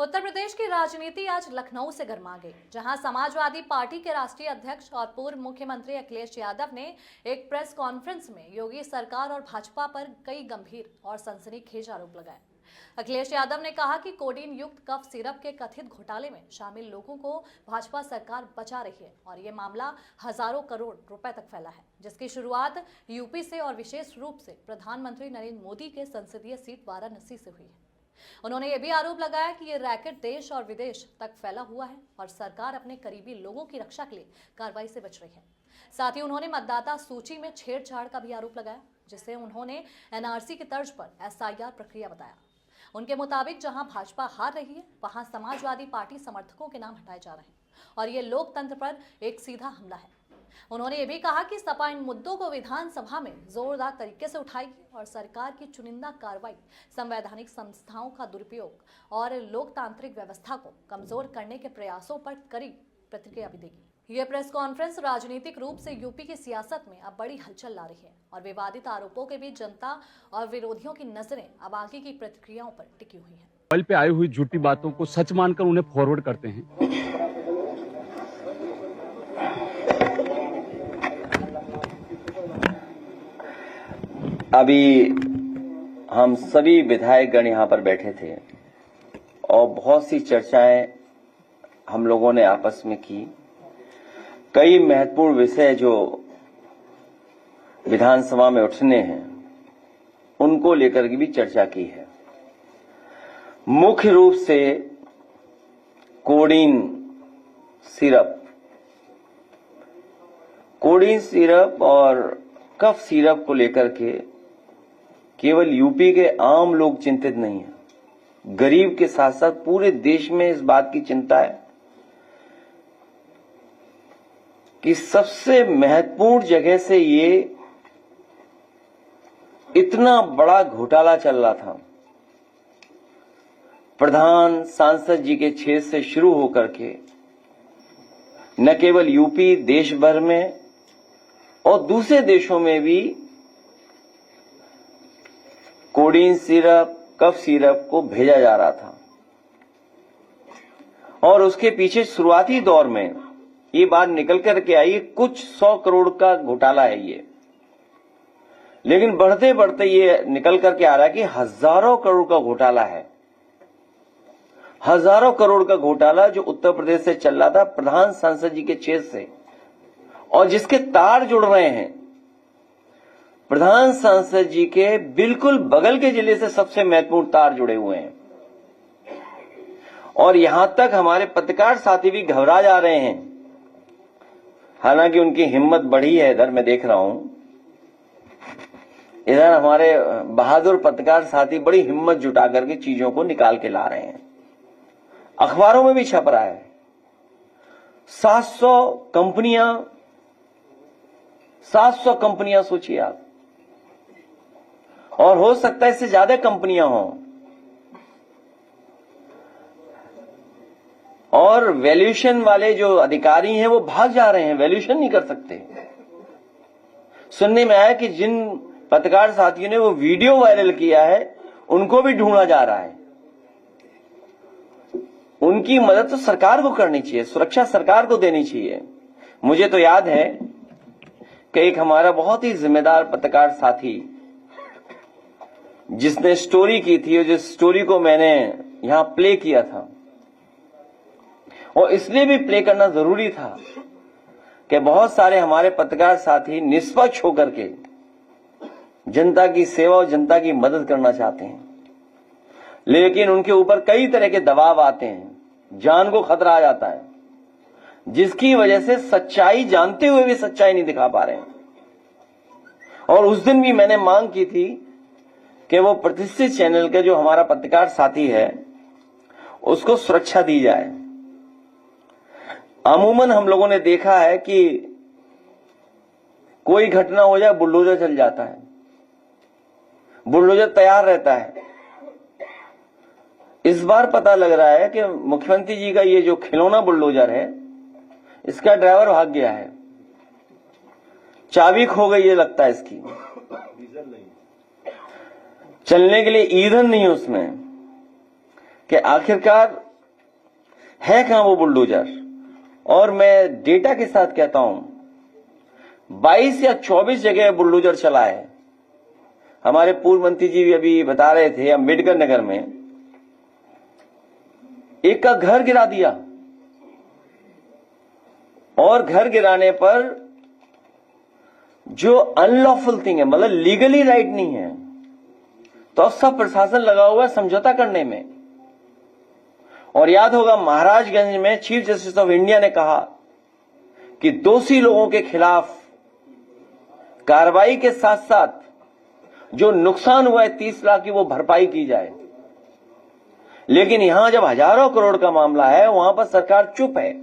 उत्तर प्रदेश की राजनीति आज लखनऊ से गर्मा गई, जहां समाजवादी पार्टी के राष्ट्रीय अध्यक्ष और पूर्व मुख्यमंत्री अखिलेश यादव ने एक प्रेस कॉन्फ्रेंस में योगी सरकार और भाजपा पर कई गंभीर और सनसनीखेज आरोप लगाए। अखिलेश यादव ने कहा कि कोडीन युक्त कफ सिरप के कथित घोटाले में शामिल लोगों को भाजपा सरकार बचा रही है और ये मामला हजारों करोड़ रुपए तक फैला है, जिसकी शुरुआत यूपी से और विशेष रूप से प्रधानमंत्री नरेंद्र मोदी के संसदीय सीट वाराणसी से हुई है। उन्होंने ये भी आरोप लगाया कि ये रैकेट देश और विदेश तक फैला हुआ है और सरकार अपने करीबी लोगों की रक्षा के लिए कार्रवाई से बच रही है। साथ ही उन्होंने मतदाता सूची में छेड़छाड़ का भी आरोप लगाया, जिसे उन्होंने एनआरसी की तर्ज पर एसआईआर प्रक्रिया बताया। उनके मुताबिक जहां भाजपा हार रही है, वहां समाजवादी पार्टी समर्थकों के नाम हटाए जा रहे हैं और ये लोकतंत्र पर एक सीधा हमला है। उन्होंने ये भी कहा कि सपा इन मुद्दों को विधानसभा में जोरदार तरीके से उठाएगी और सरकार की चुनिंदा कार्रवाई, संवैधानिक संस्थाओं का दुरुपयोग और लोकतांत्रिक व्यवस्था को कमजोर करने के प्रयासों पर कड़ी प्रतिक्रिया भी देगी। यह प्रेस कॉन्फ्रेंस राजनीतिक रूप से यूपी की सियासत में अब बड़ी हलचल ला रही है और विवादित आरोपों के बीच जनता और विरोधियों की नजरें अब आगे की प्रतिक्रियाओं पर टिकी हुई हैं। मोबाइल पे आई हुई झूठी बातों को सच मानकर उन्हें फॉरवर्ड करते हैं। अभी हम सभी विधायकगण यहाँ पर बैठे थे और बहुत सी चर्चाएं हम लोगों ने आपस में की। कई महत्वपूर्ण विषय जो विधानसभा में उठने हैं उनको लेकर के भी चर्चा की है। मुख्य रूप से कोडीन सिरप और कफ सिरप को लेकर के केवल यूपी के आम लोग चिंतित नहीं हैं, गरीब के साथ साथ पूरे देश में इस बात की चिंता है कि सबसे महत्वपूर्ण जगह से ये इतना बड़ा घोटाला चल रहा था। प्रधान सांसद जी के क्षेत्र से शुरू होकर के न केवल यूपी, देश भर में और दूसरे देशों में भी कोडीन सिरप, कफ सिरप को भेजा जा रहा था और उसके पीछे शुरुआती दौर में ये बात निकल करके आई कुछ 100 करोड़ का घोटाला है ये, लेकिन बढ़ते बढ़ते ये निकल करके आ रहा है कि हजारों करोड़ का घोटाला है। हजारों करोड़ का घोटाला जो उत्तर प्रदेश से चल रहा था प्रधान सांसद जी के क्षेत्र से, और जिसके तार जुड़ रहे हैं प्रधान सांसद जी के बिल्कुल बगल के जिले से सबसे महत्वपूर्ण तार जुड़े हुए हैं। और यहां तक हमारे पत्रकार साथी भी घबरा जा रहे हैं, हालांकि उनकी हिम्मत बढ़ी है। इधर मैं देख रहा हूं, इधर हमारे बहादुर पत्रकार साथी बड़ी हिम्मत जुटा करके चीजों को निकाल के ला रहे हैं। अखबारों में भी छप रहा है 700 कंपनियां सोचिए आप, और हो सकता है इससे ज्यादा कंपनियां हों। और वैल्यूएशन वाले जो अधिकारी हैं वो भाग जा रहे हैं, वैल्यूएशन नहीं कर सकते। सुनने में आया कि जिन पत्रकार साथियों ने वो वीडियो वायरल किया है उनको भी ढूंढा जा रहा है। उनकी मदद तो सरकार को करनी चाहिए, सुरक्षा सरकार को देनी चाहिए। मुझे तो याद है कि एक हमारा बहुत ही जिम्मेदार पत्रकार साथी जिसने स्टोरी की थी और जिस स्टोरी को मैंने यहां प्ले किया था, और इसलिए भी प्ले करना जरूरी था कि बहुत सारे हमारे पत्रकार साथी निष्पक्ष होकर के जनता की सेवा और जनता की मदद करना चाहते हैं, लेकिन उनके ऊपर कई तरह के दबाव आते हैं, जान को खतरा आ जाता है, जिसकी वजह से सच्चाई जानते हुए भी सच्चाई नहीं दिखा पा रहे हैं। और उस दिन भी मैंने मांग की थी कि वो प्रतिष्ठित चैनल के जो हमारा पत्रकार साथी है उसको सुरक्षा दी जाए। अमूमन हम लोगों ने देखा है कि कोई घटना हो जाए बुलडोजर चल जाता है, बुलडोजर तैयार रहता है। इस बार पता लग रहा है कि मुख्यमंत्री जी का ये जो खिलौना बुलडोजर है इसका ड्राइवर भाग गया है, चाबी खो गई है लगता है इसकी, चलने के लिए ईंधन नहीं उसमें, कि आखिरकार है कहां वो बुलडोजर? और मैं डेटा के साथ कहता हूं 22 या 24 जगह बुलडोजर चला है। हमारे पूर्व मंत्री जी भी अभी बता रहे थे, अम्बेडकर नगर में एक का घर गिरा दिया, और घर गिराने पर जो अनलॉफुल थिंग है, मतलब लीगली राइट नहीं है, तो अब सब प्रशासन लगा हुआ है समझौता करने में। और याद होगा महाराजगंज में चीफ जस्टिस ऑफ इंडिया ने कहा कि दोषी लोगों के खिलाफ कार्रवाई के साथ साथ जो नुकसान हुआ है 30 लाख की वो भरपाई की जाए। लेकिन यहां जब हजारों करोड़ का मामला है वहां पर सरकार चुप है,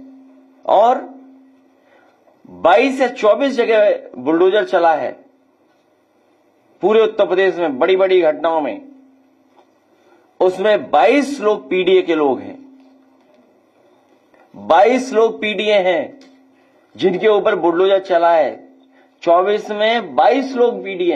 और 22 या 24 जगह बुलडोजर चला है पूरे उत्तर प्रदेश में बड़ी बड़ी घटनाओं में। उसमें 22 लोग पीडीए के लोग हैं, 22 लोग पीडीए हैं जिनके ऊपर बुलडोजर चला है। 24 में 22 लोग पीडीए